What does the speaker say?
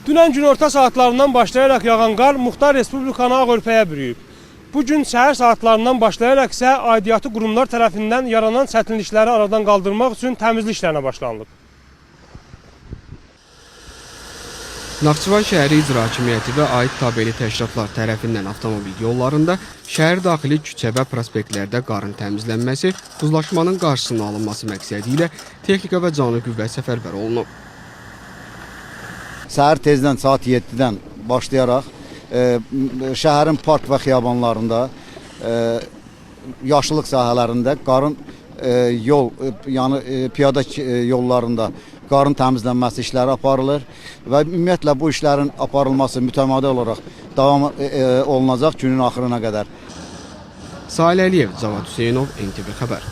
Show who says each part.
Speaker 1: Dünən günorta saatlarından başlayaraq yağan qar Muxtar Respublikanı ağörpəyə bürüyüb. Bugün səhər saatlarından başlayaraq isə aidiyyatı qurumlar tərəfindən yaranan çətinlikləri aradan qaldırmaq üçün təmizlik işlərinə başlanılıb.
Speaker 2: Naxçıvan şəhəri İcra Hakimiyyəti və aid tabeli təşkilatlar tərəfindən avtomobil yollarında, şəhər daxili küçə və prospektlərdə qarın təmizlənməsi, buzlaşmanın qarşısının alınması məqsədi ilə texnika və canlı qüvvə səfərbər olunub.
Speaker 3: Səhər tezdən saat 7-dən başlayaraq şəhərin park və xiyabanlarında, yaşıllıq sahələrində qarın piyada yollarında qarın təmizlənməsi işləri aparılır və ümumiyyətlə bu işlərin aparılması mütəmadi olaraq davam olunacaq günün axırına qədər.
Speaker 2: Salih Əliyev, Cavad Hüseynov, NTV Xəbər.